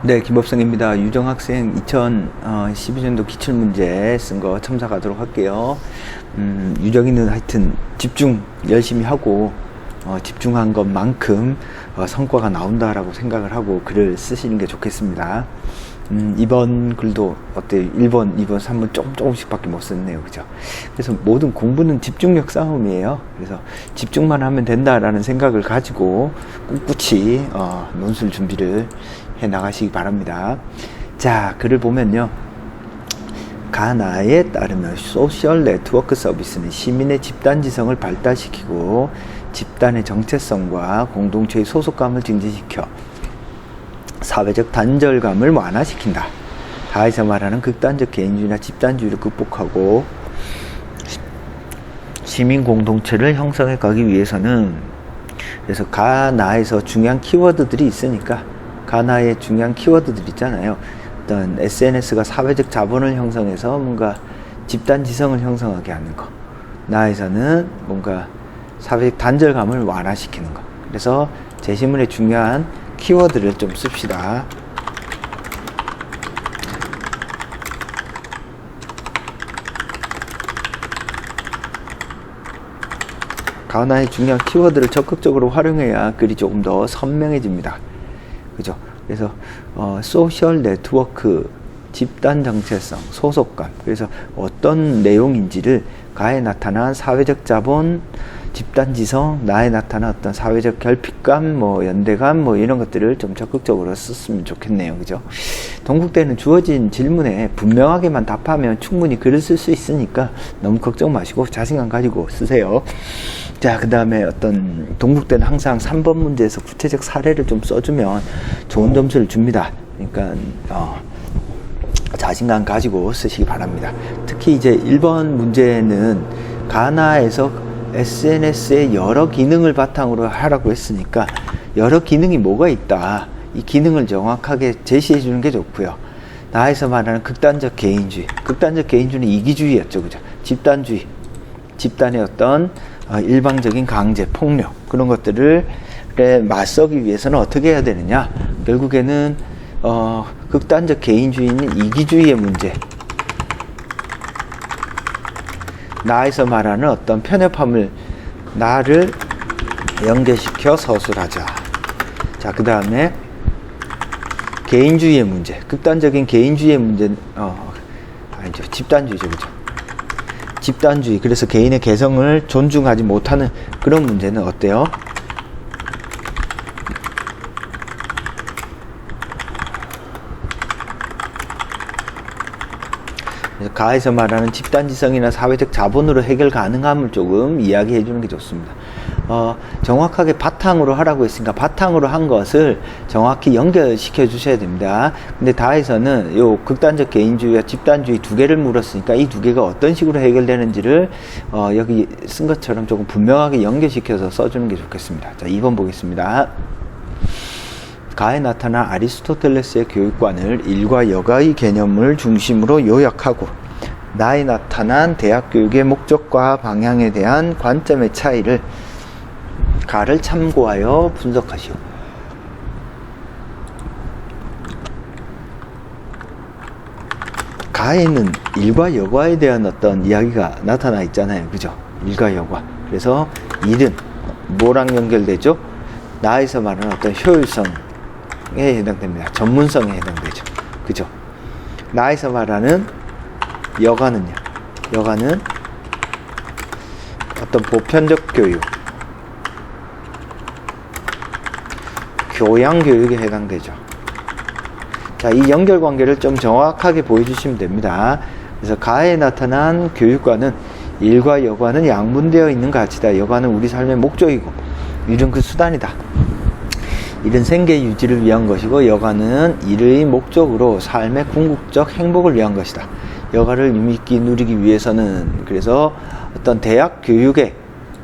네, 김법성입니다. 유정학생 2012년도 기출문제 쓴 거 첨삭하도록 할게요. 유정이는 하여튼 집중 열심히 하고 집중한 것만큼 성과가 나온다라고 생각을 하고 글을 쓰시는 게 좋겠습니다. 이번 글도 어때요? 1번, 2번, 3번 조금씩밖에 못 썼네요. 그죠? 그래서 모든 공부는 집중력 싸움이에요. 그래서 집중만 하면 된다라는 생각을 가지고 꿋꿋이 논술 준비를 해 나가시기 바랍니다. 자, 글을 보면요. 가나에 따르면 소셜 네트워크 서비스는 시민의 집단지성을 발달시키고 집단의 정체성과 공동체의 소속감을 증진시켜 사회적 단절감을 완화시킨다. 다해서 말하는 극단적 개인주의나 집단주의를 극복하고 시민 공동체를 형성해 가기 위해서는, 그래서 가나에서 중요한 키워드들이 있으니까 가나의 중요한 키워드들 있잖아요. 어떤 SNS가 사회적 자본을 형성해서 뭔가 집단 지성을 형성하게 하는 거, 나에서는 뭔가 사회적 단절감을 완화시키는 거. 그래서 제시문의 중요한 키워드를 좀 씁시다. 가나의 중요한 키워드를 적극적으로 활용해야 글이 조금 더 선명해집니다. 그죠? 그래서 소셜 네트워크, 집단 정체성, 소속감. 그래서 어떤 내용인지를 가에 나타난 사회적 자본, 집단지성, 나에 나타난 어떤 사회적 결핍감, 연대감, 이런 것들을 좀 적극적으로 썼으면 좋겠네요. 그죠? 동국대는 주어진 질문에 분명하게만 답하면 충분히 글을 쓸 수 있으니까 너무 걱정 마시고 자신감 가지고 쓰세요. 자, 그 다음에 동국대는 항상 3번 문제에서 구체적 사례를 좀 써주면 좋은 점수를 줍니다. 그러니까, 자신감 가지고 쓰시기 바랍니다. 특히 이제 1번 문제는 가나에서 SNS의 여러 기능을 바탕으로 하라고 했으니까 여러 기능이 뭐가 있다, 이 기능을 정확하게 제시해 주는 게 좋고요. 나에서 말하는 극단적 개인주의, 극단적 개인주의는 이기주의였죠. 그죠? 집단주의, 집단의 어떤 일방적인 강제, 폭력, 그런 것들을 맞서기 위해서는 어떻게 해야 되느냐, 결국에는 극단적 개인주의는 이기주의의 문제, 나에서 말하는 어떤 편협함을, 나를 연결시켜 서술하자. 자, 그 다음에 개인주의의 문제, 극단적인 개인주의의 문제는 아니죠, 집단주의죠. 그죠? 집단주의, 그래서 개인의 개성을 존중하지 못하는 그런 문제는 어때요? 가에서 말하는 집단지성이나 사회적 자본으로 해결 가능함을 조금 이야기해 주는 게 좋습니다. 정확하게 바탕으로 하라고 했으니까 바탕으로 한 것을 정확히 연결시켜 주셔야 됩니다. 근데 다에서는 요 극단적 개인주의와 집단주의 두 개를 물었으니까 이 두 개가 어떤 식으로 해결되는지를 여기 쓴 것처럼 조금 분명하게 연결시켜서 써주는 게 좋겠습니다. 자, 2번 보겠습니다. 가에 나타난 아리스토텔레스의 교육관을 일과 여가의 개념을 중심으로 요약하고 나에 나타난 대학 교육의 목적과 방향에 대한 관점의 차이를 가를 참고하여 분석하시오. 가에는 일과 여가에 대한 어떤 이야기가 나타나 있잖아요. 그죠? 일과 여가. 그래서 일은 뭐랑 연결되죠? 나에서 말하는 어떤 효율성에 해당됩니다. 전문성에 해당되죠. 그죠? 나에서 말하는 여가는요. 여가는 어떤 보편적 교육, 교양 교육에 해당되죠. 자, 이 연결 관계를 좀 정확하게 보여주시면 됩니다. 그래서 가에 나타난 교육과는 일과 여가는 양분되어 있는 가치다. 여가는 우리 삶의 목적이고 일은 그 수단이다. 일은 생계 유지를 위한 것이고 여가는 일의 목적으로 삶의 궁극적 행복을 위한 것이다. 여가를 유익히 누리기 위해서는, 그래서 어떤 대학 교육의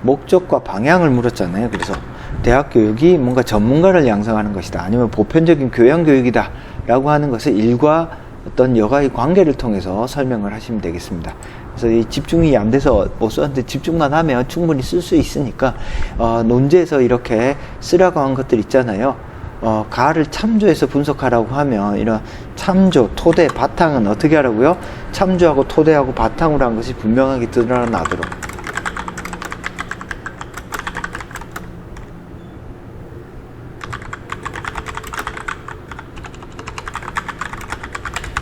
목적과 방향을 물었잖아요. 그래서 대학 교육이 뭔가 전문가를 양성하는 것이다, 아니면 보편적인 교양 교육이다 라고 하는 것을 일과 어떤 여가의 관계를 통해서 설명을 하시면 되겠습니다. 그래서 이 집중이 안 돼서 못 썼는데 집중만 하면 충분히 쓸 수 있으니까 논제에서 이렇게 쓰라고 한 것들 있잖아요. 가를 참조해서 분석하라고 하면 이런 참조, 토대, 바탕은 어떻게 하라고요? 참조하고 토대하고 바탕으로 한 것이 분명하게 드러나도록.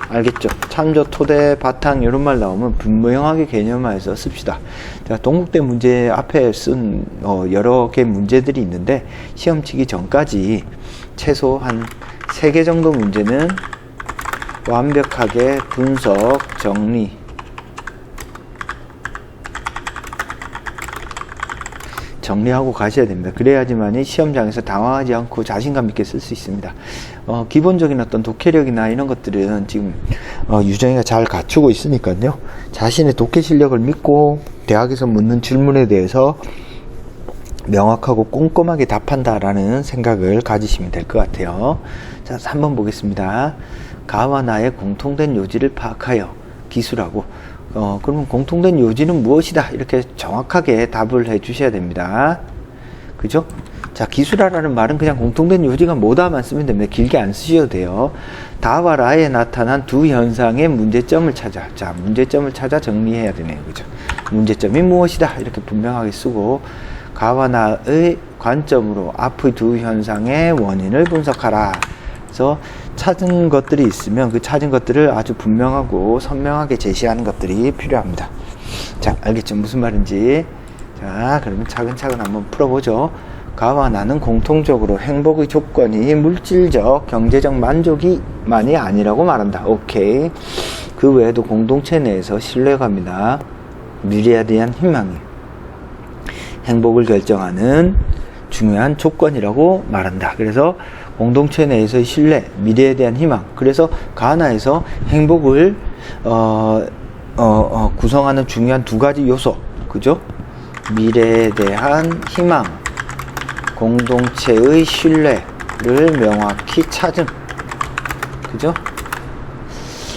알겠죠? 참조, 토대, 바탕 이런 말 나오면 분명하게 개념화해서 씁시다. 자, 동국대 문제 앞에 쓴 여러 개 문제들이 있는데 시험 치기 전까지 최소 한 3개 정도 문제는 완벽하게 분석, 정리하고 가셔야 됩니다. 그래야지만이 시험장에서 당황하지 않고 자신감 있게 쓸 수 있습니다. 기본적인 어떤 독해력이나 이런 것들은 지금 유정이가 잘 갖추고 있으니까요. 자신의 독해 실력을 믿고 대학에서 묻는 질문에 대해서 명확하고 꼼꼼하게 답한다라는 생각을 가지시면 될 것 같아요. 자, 3번 보겠습니다. 가와 나의 공통된 요지를 파악하여 기술하고. 그러면 공통된 요지는 무엇이다? 이렇게 정확하게 답을 해 주셔야 됩니다. 그죠? 자, 기술하라는 말은 그냥 공통된 요지가 뭐다만 쓰면 됩니다. 길게 안 쓰셔도 돼요. 다와 라에 나타난 두 현상의 문제점을 찾아. 자, 문제점을 찾아 정리해야 되네요. 그죠? 문제점이 무엇이다? 이렇게 분명하게 쓰고, 가와 나의 관점으로 앞의 두 현상의 원인을 분석하라. 그래서 찾은 것들이 있으면 그 찾은 것들을 아주 분명하고 선명하게 제시하는 것들이 필요합니다. 자, 알겠죠? 무슨 말인지. 자, 그러면 차근차근 한번 풀어보죠. 가와 나는 공통적으로 행복의 조건이 물질적, 경제적 만족이만이 아니라고 말한다. 오케이. 그 외에도 공동체 내에서 신뢰감이나 미래에 대한 희망이 행복을 결정하는 중요한 조건이라고 말한다. 그래서 공동체 내에서의 신뢰, 미래에 대한 희망. 그래서 가나에서 행복을 구성하는 중요한 두 가지 요소. 그죠? 미래에 대한 희망, 공동체의 신뢰를 명확히 찾음. 그죠?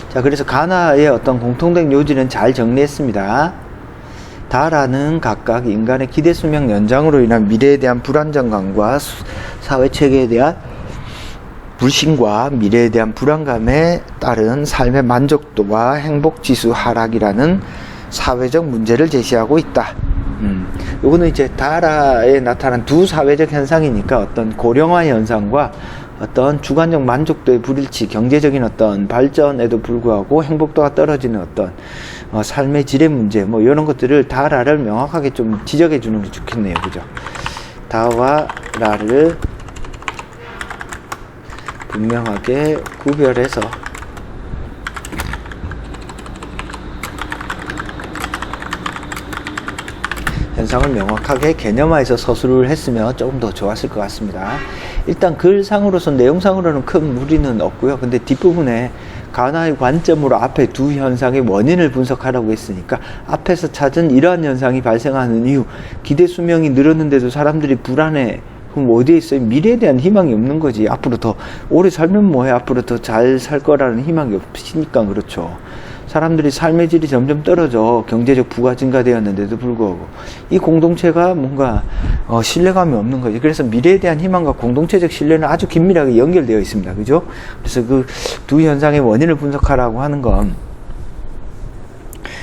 자, 그래서 가나의 어떤 공통된 요지는 잘 정리했습니다. 다라는 각각 인간의 기대 수명 연장으로 인한 미래에 대한 불안정감과 사회 체계에 대한 불신과 미래에 대한 불안감에 따른 삶의 만족도와 행복 지수 하락이라는 사회적 문제를 제시하고 있다. 요거는 이제 다라에 나타난 두 사회적 현상이니까 어떤 고령화 현상과 어떤 주관적 만족도의 불일치, 경제적인 어떤 발전에도 불구하고 행복도가 떨어지는 어떤 삶의 질의 문제, 뭐 이런 것들을 다라를 명확하게 좀 지적해 주는 게 좋겠네요. 그죠? 다와 라를 분명하게 구별해서 현상을 명확하게 개념화해서 서술을 했으면 조금 더 좋았을 것 같습니다. 일단 글상으로서 내용상으로는 큰 무리는 없고요. 근데 뒷부분에 가나의 관점으로 앞에 두 현상의 원인을 분석하라고 했으니까 앞에서 찾은 이러한 현상이 발생하는 이유, 기대 수명이 늘었는데도 사람들이 불안해. 그럼 어디에 있어요? 미래에 대한 희망이 없는 거지. 앞으로 더 오래 살면 뭐해? 앞으로 더 잘 살 거라는 희망이 없으니까 그렇죠. 사람들이 삶의 질이 점점 떨어져. 경제적 부가 증가되었는데도 불구하고 이 공동체가 뭔가 신뢰감이 없는 거지. 그래서 미래에 대한 희망과 공동체적 신뢰는 아주 긴밀하게 연결되어 있습니다. 그죠? 그래서 그 두 현상의 원인을 분석하라고 하는 건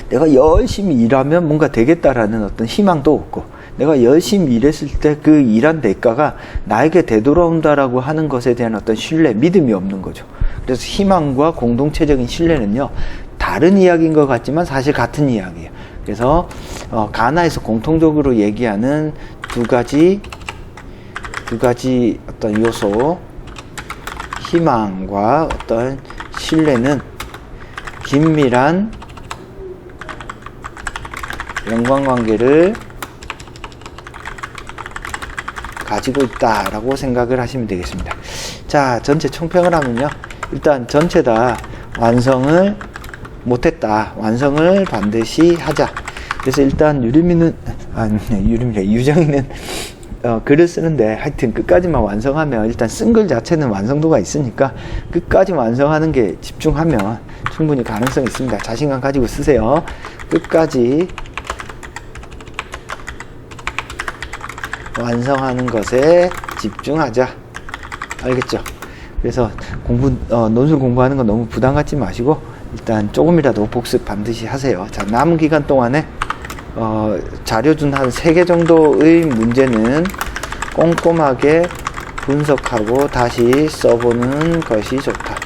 내가 열심히 일하면 뭔가 되겠다라는 어떤 희망도 없고, 내가 열심히 일했을 때 그 일한 대가가 나에게 되돌아온다라고 하는 것에 대한 어떤 신뢰, 믿음이 없는 거죠. 그래서 희망과 공동체적인 신뢰는요, 다른 이야기인 것 같지만 사실 같은 이야기예요. 그래서 가나에서 공통적으로 얘기하는 두 가지 어떤 요소, 희망과 어떤 신뢰는 긴밀한 연관관계를 가지고 있다라고 생각을 하시면 되겠습니다. 자, 전체 총평을 하면요, 일단 전체 다 완성을 못했다. 완성을 반드시 하자. 그래서 일단 유정이는 글을 쓰는데 하여튼 끝까지만 완성하면, 일단 쓴 글 자체는 완성도가 있으니까 끝까지 완성하는 게 집중하면 충분히 가능성이 있습니다. 자신감 가지고 쓰세요. 끝까지 완성하는 것에 집중하자. 알겠죠? 그래서 논술 공부하는 거 너무 부담 갖지 마시고 일단 조금이라도 복습 반드시 하세요. 자, 남은 기간 동안에 자료 준 한 3개 정도의 문제는 꼼꼼하게 분석하고 다시 써보는 것이 좋다.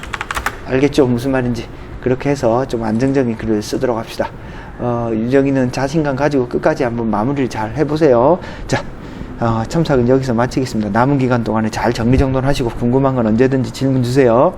알겠죠? 무슨 말인지. 그렇게 해서 좀 안정적인 글을 쓰도록 합시다. 유정이는 자신감 가지고 끝까지 한번 마무리를 잘 해보세요. 자, 첨삭은 여기서 마치겠습니다. 남은 기간 동안에 잘 정리정돈 하시고 궁금한 건 언제든지 질문 주세요.